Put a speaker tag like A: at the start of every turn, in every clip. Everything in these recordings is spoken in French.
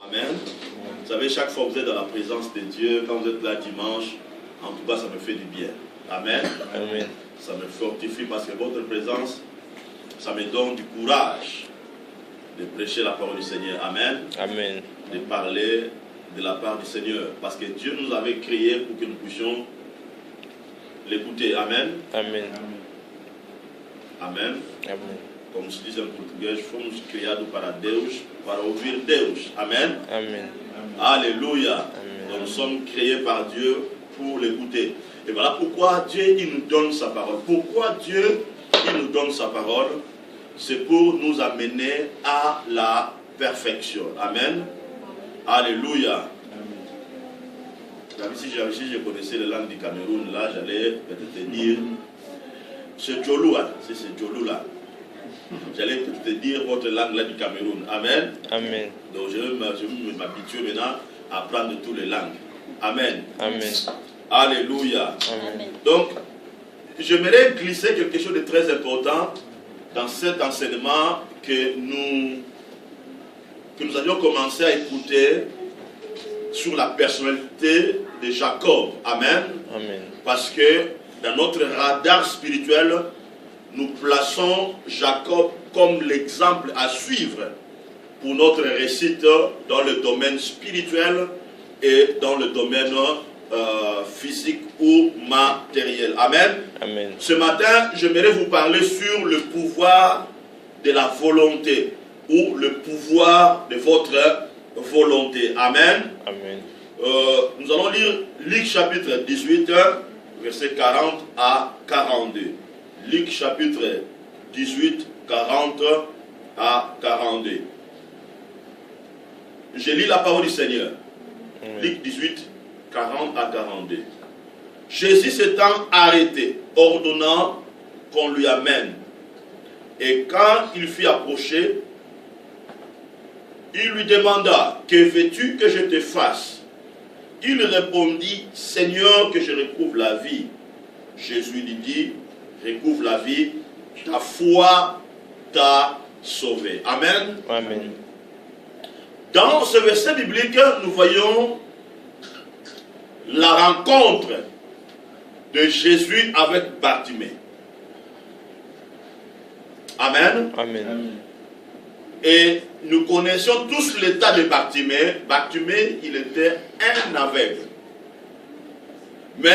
A: Amen. Vous savez, chaque fois que vous êtes dans la présence de Dieu, quand vous êtes là dimanche, en tout cas, ça me fait du bien. Amen.
B: Amen.
A: Ça me fortifie parce que votre présence, ça me donne du courage de prêcher la parole du Seigneur. Amen.
B: Amen.
A: De parler de la part du Seigneur. Parce que Dieu nous avait créés pour que nous puissions l'écouter. Amen.
B: Amen.
A: Amen.
B: Amen.
A: Como se diz em português, fomos criados para Deus, para ouvir Deus. Amen.
B: Amen.
A: Alléluia.
B: Amen.
A: Donc nous sommes créés par Dieu pour l'écouter. Et voilà pourquoi Dieu il nous donne sa parole. Pourquoi Dieu il nous donne sa parole? C'est pour nous amener à la perfection. Amen. Alléluia. Si je connaissais les langues du Cameroun, là j'allais peut-être te dire, c'est Djolou, hein, c'est Djolou là. J'allais peut-être te dire votre langue là du Cameroun. Amen.
B: Amen.
A: Donc je vais m'habituer maintenant à apprendre toutes les langues. Amen.
B: Amen.
A: Alléluia.
B: Amen.
A: Donc, j'aimerais glisser quelque chose de très important dans cet enseignement que nous avions commencé à écouter sur la personnalité de Jacob. Amen.
B: Amen.
A: Parce que dans notre radar spirituel, nous plaçons Jacob comme l'exemple à suivre pour notre réussite dans le domaine spirituel et dans le domaine physique ou matériel. Amen.
B: Amen.
A: Ce matin, j'aimerais vous parler sur le pouvoir de la volonté ou le pouvoir de votre volonté. Amen.
B: Amen.
A: Nous allons lire Luc chapitre 18, versets 40 à 42. Luc chapitre 18, 40 à 42. Je lis la parole du Seigneur.
B: Amen.
A: Luc 18, 40 à 42. Jésus s'étant arrêté, ordonnant qu'on lui amène. Et quand il fut approché, il lui demanda, que veux-tu que je te fasse? Il répondit, Seigneur, que je retrouve la vie. Jésus lui dit, retrouve la vie, ta foi t'a sauvé. Amen.
B: Amen.
A: Dans ce verset biblique, nous voyons la rencontre de Jésus avec Bartimée. Amen.
B: Amen.
A: Et nous connaissons tous l'état de Bartimée. Bartimée, il était un aveugle. Mais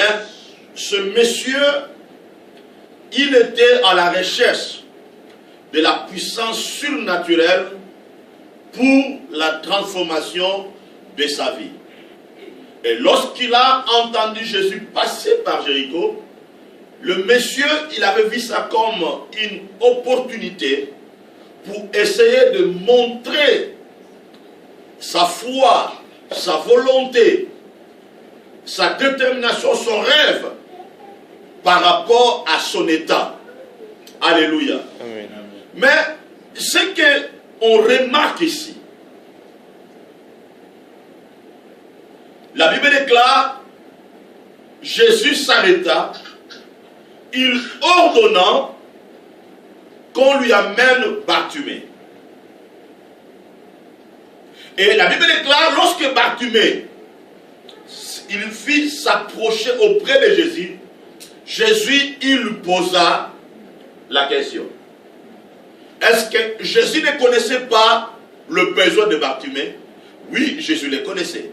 A: ce monsieur, il était à la recherche de la puissance surnaturelle pour la transformation de sa vie. Et lorsqu'il a entendu Jésus passer par Jéricho, le monsieur, il avait vu ça comme une opportunité pour essayer de montrer sa foi, sa volonté, sa détermination, son rêve par rapport à son état. Alléluia.
B: Amen.
A: Mais ce qu'on remarque ici, la Bible déclare, Jésus s'arrêta, il ordonna qu'on lui amène Bartimée. Et la Bible déclare, lorsque Bartimée, il fit s'approcher auprès de Jésus, Jésus, il lui posa la question. Est-ce que Jésus ne connaissait pas le besoin de Bartimée? Oui, Jésus le connaissait.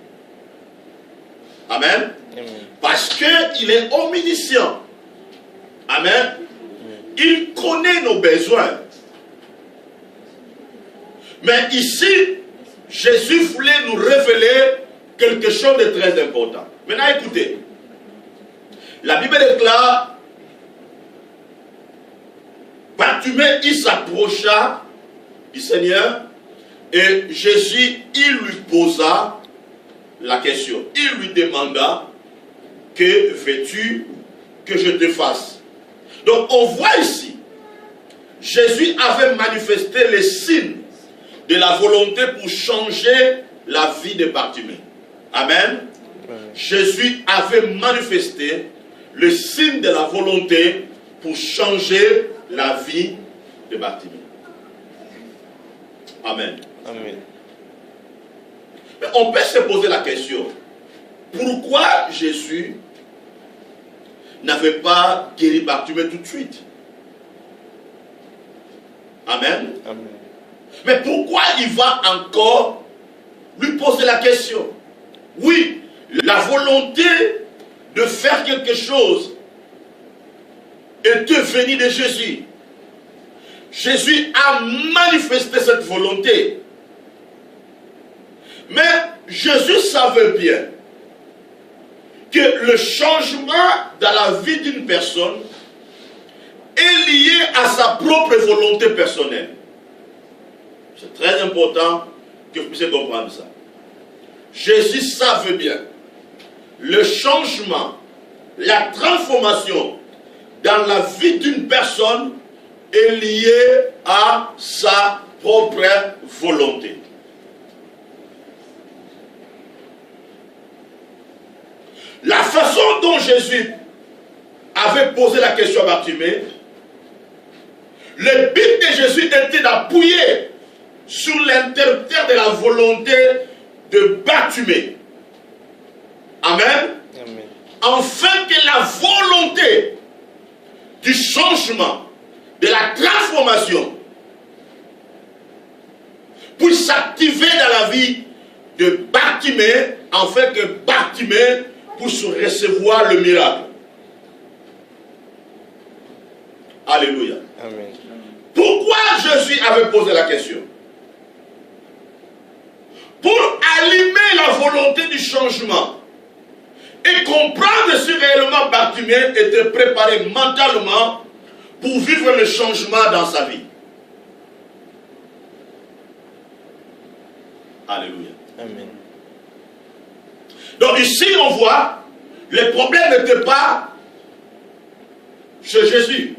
A: Amen.
B: Amen.
A: Parce qu'il est omniscient. Amen. Il connaît nos besoins. Mais ici, Jésus voulait nous révéler quelque chose de très important. Maintenant, écoutez. La Bible déclare, Bartimée, il s'approcha du Seigneur et Jésus, il lui posa la question. Il lui demanda, que veux-tu que je te fasse? Donc on voit ici, Jésus avait manifesté les signes de la volonté pour changer la vie de Bartimée. Amen. Jésus avait manifesté le signe de la volonté pour changer la vie de Bartimée. Amen.
B: Amen.
A: Mais on peut se poser la question, pourquoi Jésus n'avait pas guéri Bartimée tout de suite? Amen.
B: Amen.
A: Mais pourquoi il va encore lui poser la question? Oui, la volonté de faire quelque chose était venue de Jésus. Jésus a manifesté cette volonté. Mais Jésus savait bien que le changement dans la vie d'une personne est lié à sa propre volonté personnelle. C'est très important que vous puissiez comprendre ça. Jésus savait bien le changement, la transformation dans la vie d'une personne est lié à sa propre volonté. La façon dont Jésus avait posé la question à Bartimée, le but de Jésus était d'appuyer sur l'intermédiaire de la volonté de Bartimée. Amen.
B: Amen.
A: Afin que la volonté du changement, de la transformation, puisse s'activer dans la vie de Bartimée, afin que Bartimée puisse recevoir le miracle. Alléluia.
B: Amen.
A: Pourquoi Jésus avait posé la question? Pour allumer la volonté du changement et comprendre si réellement Bartimée était préparé mentalement pour vivre le changement dans sa vie. Alléluia.
B: Amen.
A: Donc ici on voit, le problème n'était pas chez Jésus.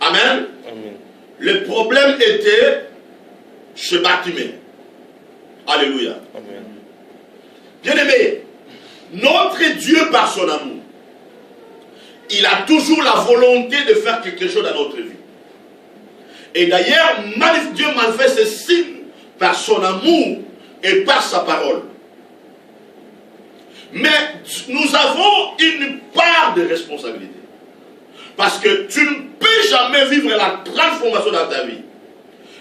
A: Amen.
B: Amen.
A: Le problème était chez Bartimée. Alléluia.
B: Amen.
A: Bien-aimé, notre Dieu par son amour, il a toujours la volonté de faire quelque chose dans notre vie. Et d'ailleurs, Dieu manifeste ses signes par son amour et par sa parole. Mais nous avons une part de responsabilité. Parce que tu ne peux jamais vivre la transformation dans ta vie,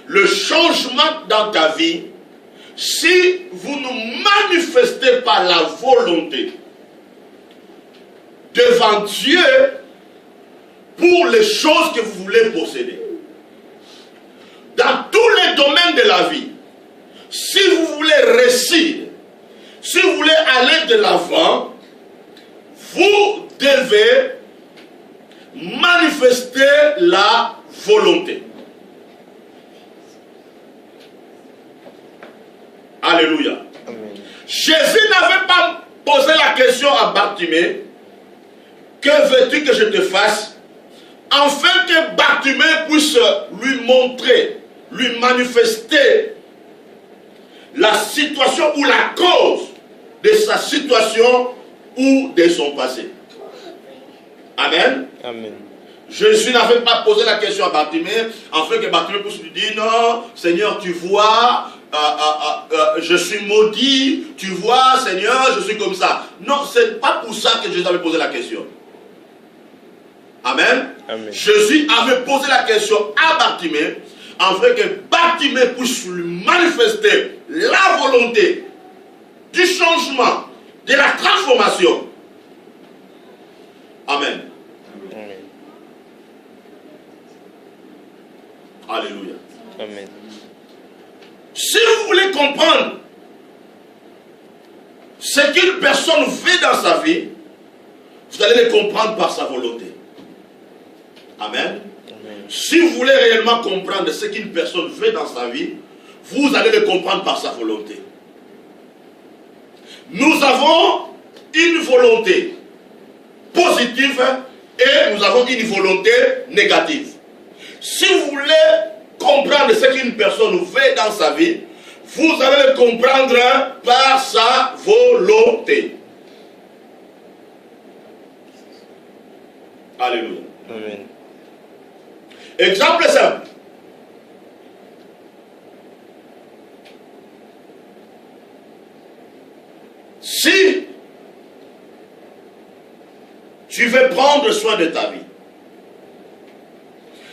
A: le changement dans ta vie, si vous ne manifestez pas la volonté devant Dieu pour les choses que vous voulez posséder. Dans tous les domaines de la vie, si vous voulez réussir, si vous voulez aller de l'avant, vous devez manifester la volonté. Alléluia.
B: Amen.
A: Jésus n'avait pas posé la question à Bartimée, que veux-tu que je te fasse, afin que Bartimée puisse lui montrer, lui manifester la situation ou la cause de sa situation ou de son passé. Amen.
B: Amen.
A: Jésus n'avait pas posé la question à Bartimée, afin que Bartimée puisse lui dire, non, Seigneur, tu vois, je suis maudit, tu vois, Seigneur, je suis comme ça. Non, ce n'est pas pour ça que Jésus avait posé la question. Amen.
B: Amen.
A: Jésus avait posé la question à Bartimée, afin que Bartimée puisse lui manifester la volonté du changement, de la transformation. Amen.
B: Amen.
A: Alléluia.
B: Amen.
A: Si vous voulez comprendre ce qu'une personne fait dans sa vie, vous allez le comprendre par sa volonté. Amen.
B: Amen.
A: Si vous voulez réellement comprendre ce qu'une personne fait dans sa vie, vous allez le comprendre par sa volonté. Nous avons une volonté positive et nous avons une volonté négative. Si vous voulez comprendre ce qu'une personne fait dans sa vie, vous allez le comprendre par sa volonté. Alléluia.
B: Amen.
A: Exemple simple. Si tu veux prendre soin de ta vie,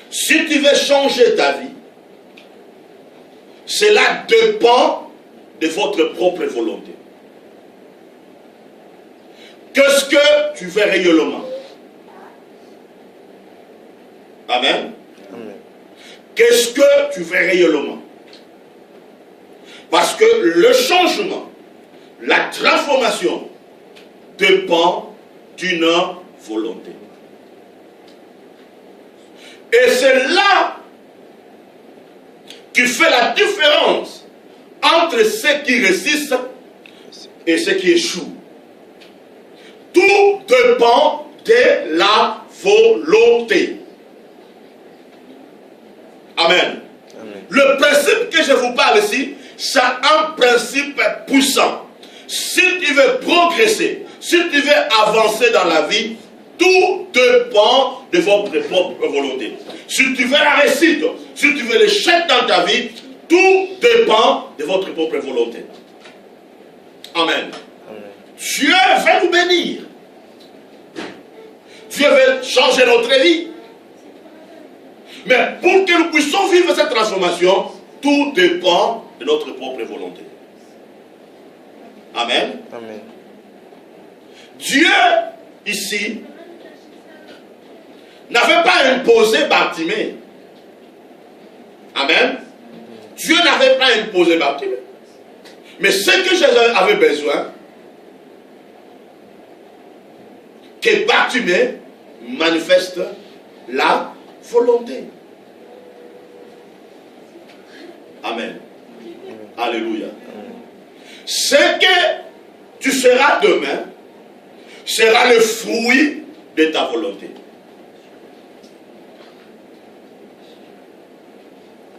A: si tu veux changer ta vie, cela dépend de votre propre volonté. Qu'est-ce que tu veux réellement? Amen.
B: Amen.
A: Qu'est-ce que tu veux réellement? Parce que le changement, la transformation dépend d'une volonté. Et c'est là qui fait la différence entre ceux qui résistent et ceux qui échouent. Tout dépend de la volonté. Amen.
B: Amen.
A: Le principe que je vous parle ici, c'est un principe puissant. Si tu veux progresser, si tu veux avancer dans la vie, tout dépend de votre propre volonté. Si tu veux la réussite, si tu veux l'échec dans ta vie, tout dépend de votre propre volonté. Amen.
B: Amen.
A: Dieu veut nous bénir. Dieu veut changer notre vie. Mais pour que nous puissions vivre cette transformation, tout dépend de notre propre volonté. Amen.
B: Amen.
A: Dieu, ici, n'avait pas imposé Bartimée. Amen. Dieu n'avait pas imposé Bartimée. Mais ce que Jésus avait besoin, que Bartimée manifeste la volonté. Amen. Alléluia. Ce que tu seras demain sera le fruit de ta volonté.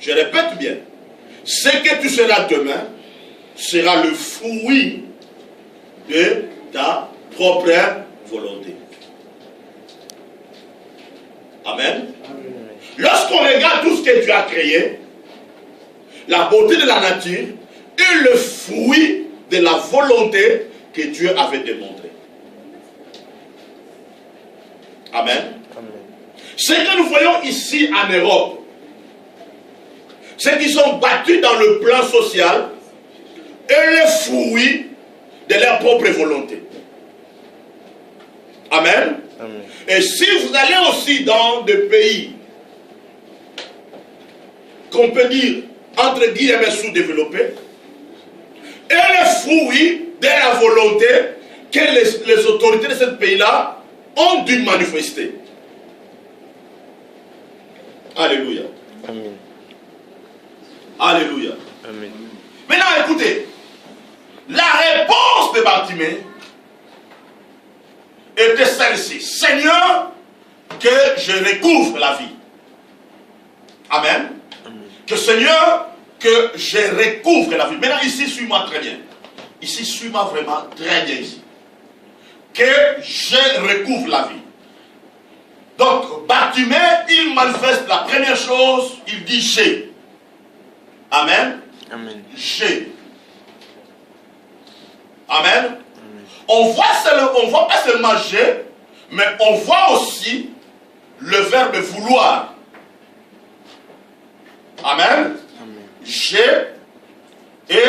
A: Je répète bien. Ce que tu seras demain sera le fruit de ta propre volonté. Amen. Lorsqu'on regarde tout ce que Dieu a créé, la beauté de la nature est le fruit de la volonté que Dieu avait démontrée. Amen.
B: Amen.
A: Ce que nous voyons ici en Europe, ceux qui sont battus dans le plan social, est le fruit de leur propre volonté. Amen.
B: Amen.
A: Et si vous allez aussi dans des pays qu'on peut dire entre guillemets sous-développés, est le fruit de la volonté que les autorités de ce pays-là ont dû manifester. Alléluia.
B: Amen.
A: Alléluia.
B: Amen.
A: Maintenant, écoutez, la réponse de Bartimée était celle-ci. Seigneur, que je recouvre la vie. Amen.
B: Amen.
A: Que Seigneur, que je recouvre la vie. Maintenant, ici, suis-moi très bien. Ici, suis-moi vraiment très bien ici. Que je recouvre la vie. Donc, Bartimée, il manifeste la première chose, il dit j'ai. Amen.
B: Amen.
A: J'ai. Amen.
B: Amen.
A: On voit pas seulement j'ai, mais on voit aussi le verbe vouloir. Amen.
B: Amen.
A: J'ai et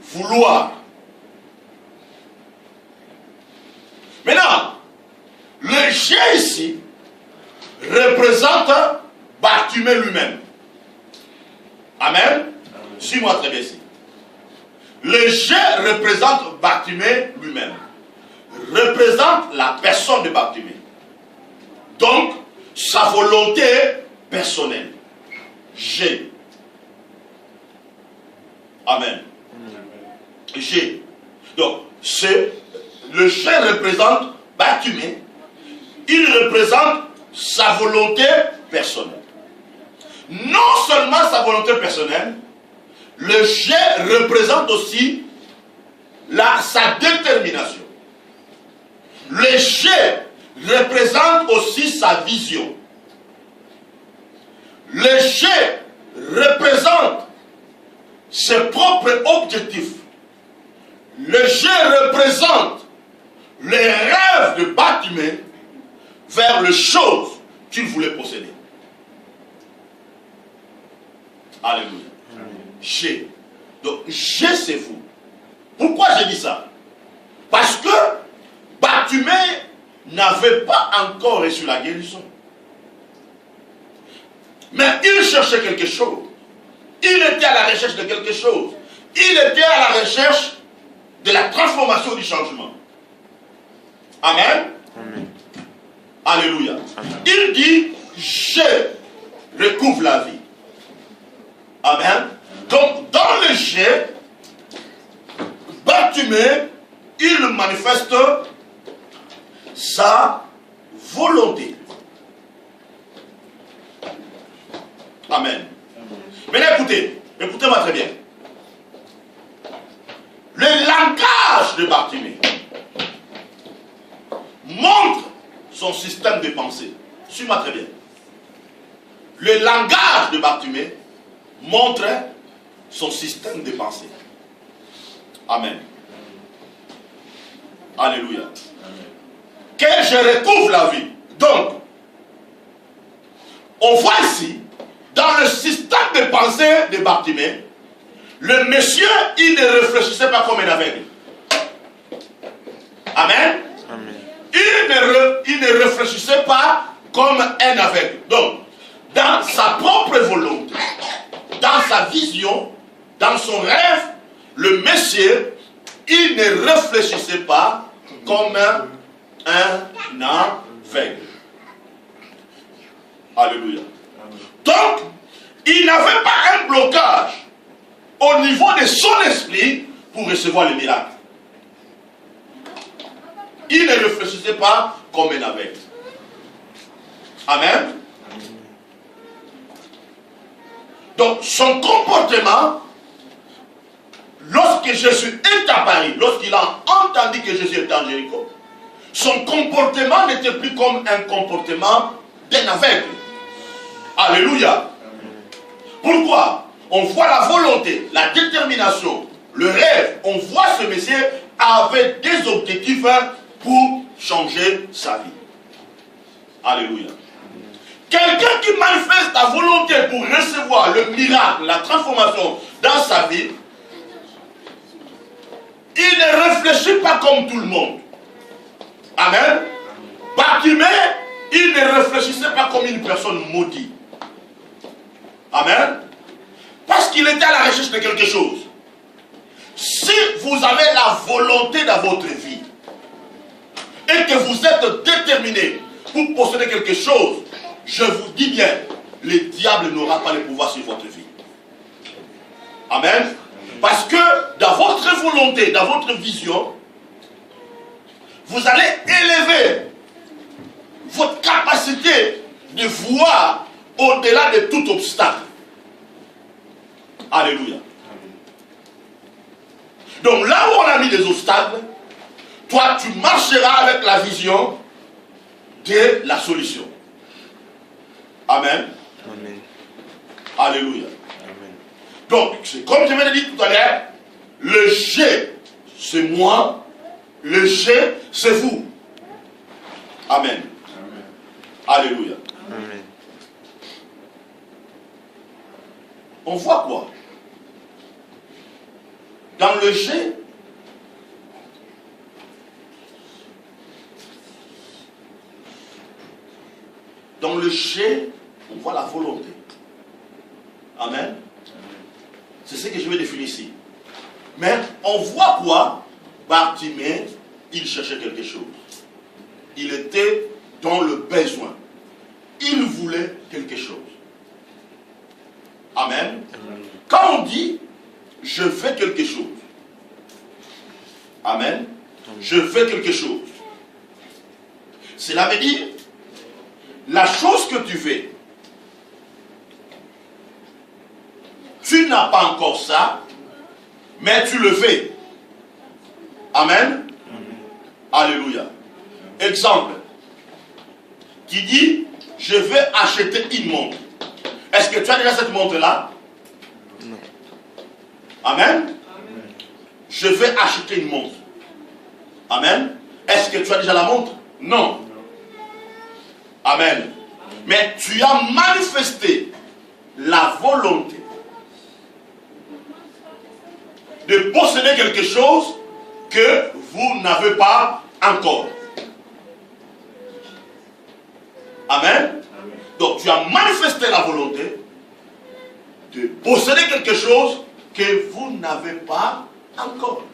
A: vouloir. Maintenant, le j'ai ici représente Bartimée lui-même. Amen. Suis-moi très bien ici. Le j'ai représente Bartimée lui-même. Représente la personne de Bartimée. Donc, sa volonté personnelle. J'ai. Amen. J'ai. Donc, le j'ai représente Bartimée. Il représente sa volonté personnelle. Non seulement sa volonté personnelle, le j'ai représente aussi sa détermination. Le j'ai représente aussi sa vision. Le j'ai représente ses propres objectifs. Le G représente les rêves de Bartimée vers les choses qu'il voulait posséder. Alléluia. G. Donc G, c'est vous. Pourquoi j'ai dit ça? Parce que Bartimée n'avait pas encore reçu la guérison. Mais il cherchait quelque chose. Il était à la recherche de quelque chose. Il était à la recherche de la transformation du changement. Amen. Amen. Alléluia. Amen. Il dit, je recouvre la vie. Amen. Donc, dans le je, Bartimée, il manifeste sa volonté. Amen. Maintenant, écoutez-moi très bien. Le langage de Bartimée montre son système de pensée. Suis-moi très bien. Le langage de Bartimée montre son système de pensée. Amen. Alléluia. Amen. Que je recouvre la vie. Donc, on voit ici, dans le système de pensée de Bartimée, le monsieur, il ne réfléchissait pas comme un aveugle. Amen. Amen. Il ne réfléchissait pas comme un aveugle. Donc, dans sa propre volonté, dans sa vision, dans son rêve, le monsieur, il ne réfléchissait pas comme un aveugle. Alléluia. Donc, il n'avait pas un blocage au niveau de son esprit pour recevoir le miracle. Il ne réfléchissait pas comme un aveugle. Amen. Donc, son comportement, lorsque Jésus est apparu, lorsqu'il a entendu que Jésus était en Jéricho, son comportement n'était plus comme un comportement d'un aveugle. Alléluia. Pourquoi? On voit la volonté, la détermination, le rêve. On voit ce monsieur avec des objectifs pour changer sa vie. Alléluia. Quelqu'un qui manifeste la volonté pour recevoir le miracle, la transformation dans sa vie, il ne réfléchit pas comme tout le monde. Amen. Bartimée, il ne réfléchissait pas comme une personne maudite. Amen. Parce qu'il était à la recherche de quelque chose. Si vous avez la volonté dans votre vie et que vous êtes déterminé pour posséder quelque chose, je vous dis bien, le diable n'aura pas le pouvoir sur votre vie. Amen. Parce que dans votre volonté, dans votre vision, vous allez élever votre capacité de voir au-delà de tout obstacle. Alléluia. Donc là où on a mis des obstacles, toi tu marcheras avec la vision de la solution. Amen. Amen. Alléluia. Amen. Donc, c'est comme je viens de dire tout à l'heure, le G, c'est moi, le G, c'est vous. Amen. Amen. Alléluia. Amen. On voit quoi? Dans le G, on voit la volonté. Amen. C'est ce que je vais définir ici. Mais on voit quoi? Bartimée, il cherchait quelque chose. Il était dans le besoin. Il voulait quelque chose. Amen. Quand on dit je fais quelque chose, amen, je fais quelque chose, cela veut dire la chose que tu fais, tu n'as pas encore ça, mais tu le fais. Amen. Alléluia. Exemple, qui dit je vais acheter une montre. Est-ce que tu as déjà cette montre-là? Non. Amen. je vais acheter une montre. Amen. Est-ce que tu as déjà la montre? Non. Amen. Mais tu as manifesté la volonté de posséder quelque chose que vous n'avez pas encore. Amen. Donc tu as manifesté la volonté de posséder quelque chose que vous n'avez pas encore.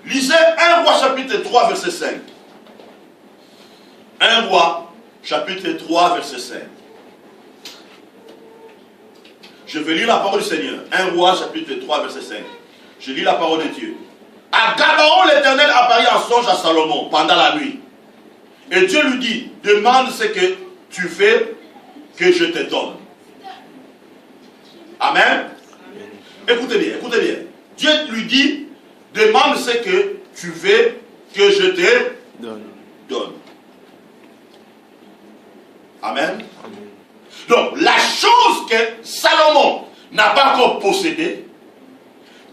A: Lisez 1 Roi chapitre 3 verset 5. 1 Roi chapitre 3 verset 5. Je vais lire la parole du Seigneur. 1 Roi chapitre 3 verset 5. Je lis la parole de Dieu. À Gabaon, l'Éternel apparut en songe à Salomon pendant la nuit. Et Dieu lui dit, demande ce que tu fais, que je te donne. Amen. Écoutez bien, écoutez bien. Dieu lui dit, demande ce que tu veux, que je te donne. Amen. Donc, la chose que Salomon n'a pas encore possédée,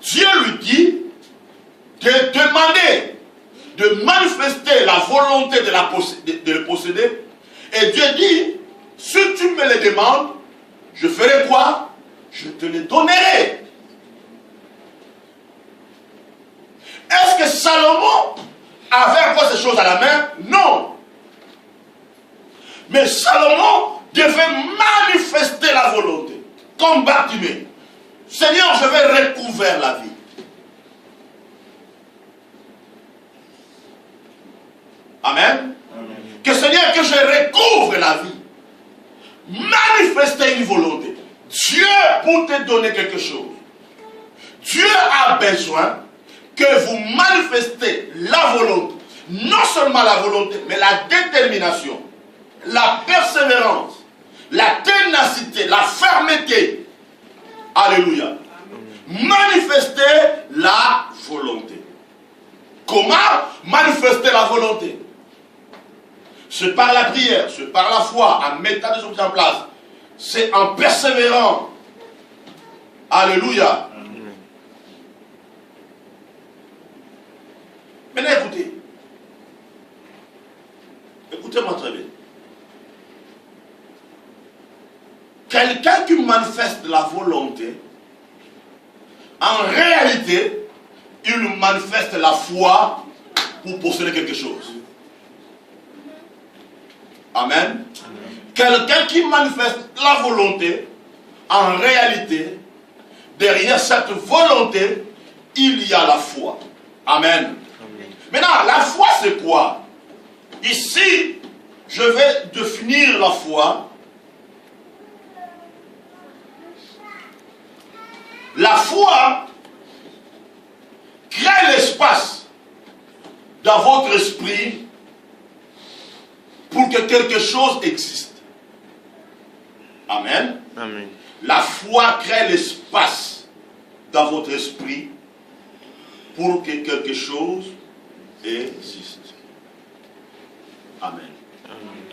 A: Dieu lui dit de demander, de manifester la volonté de le posséder. Et Dieu dit, si tu me le demandes, je ferai quoi? Je te le donnerai. Est-ce que Salomon avait encore ces choses à la main? Non. Mais Salomon devait manifester la volonté. Comme Bartimée. Seigneur, je vais recouvrir la vie. Amen. Amen. Que Seigneur, que je recouvre la vie. Manifester une volonté. Dieu pour te donner quelque chose. Dieu a besoin que vous manifestez la volonté. Non seulement la volonté, mais la détermination, la persévérance, la ténacité, la fermeté. Alléluia. Manifester la volonté. Comment manifester la volonté? C'est par la prière, c'est par la foi, en mettant des choses en place. C'est en persévérant. Alléluia. Maintenant écoutez. Écoutez-moi très bien. Quelqu'un qui manifeste la volonté, en réalité, il manifeste la foi pour posséder quelque chose. Amen. Quelqu'un qui manifeste la volonté, en réalité, derrière cette volonté, il y a la foi. Amen. Maintenant, la foi c'est quoi? Ici, je vais définir la foi. La foi crée l'espace dans votre esprit pour que quelque chose existe. Amen. Amen. La foi crée l'espace dans votre esprit pour que quelque chose existe. Amen. Amen.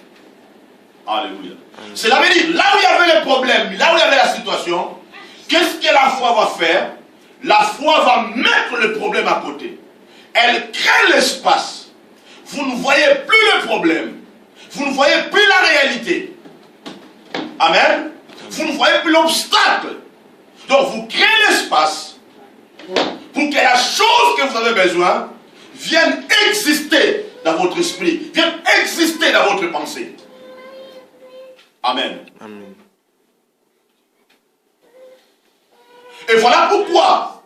A: Alléluia. Cela veut dire, là où il y avait le problème, là où il y avait la situation, qu'est-ce que la foi va faire? La foi va mettre le problème à côté. Elle crée l'espace. Vous ne voyez plus le problème. Vous ne voyez plus la réalité. Amen. Vous ne voyez plus l'obstacle. Donc vous créez l'espace pour que la chose que vous avez besoin vienne exister dans votre esprit, vienne exister dans votre pensée. Amen. Amen. Et voilà pourquoi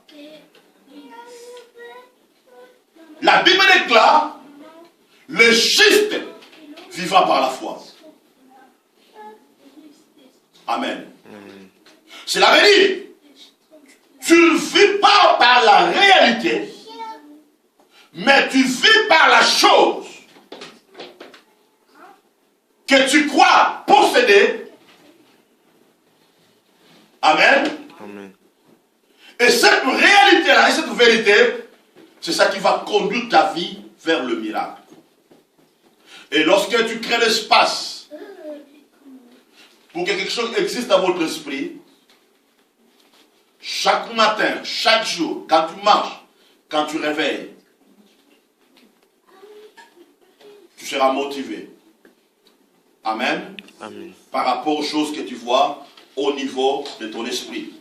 A: la Bible déclare le juste vivra par la foi. Amen. Cela veut dire, tu ne vis pas par la réalité, mais tu vis par la chose que tu crois posséder. Amen. Amen. Et cette réalité-là, et cette vérité, c'est ça qui va conduire ta vie vers le miracle. Et lorsque tu crées l'espace pour que quelque chose existe dans votre esprit, chaque matin, chaque jour, quand tu marches, quand tu réveilles, tu seras motivé. Amen.
B: Amen.
A: Par rapport aux choses que tu vois au niveau de ton esprit.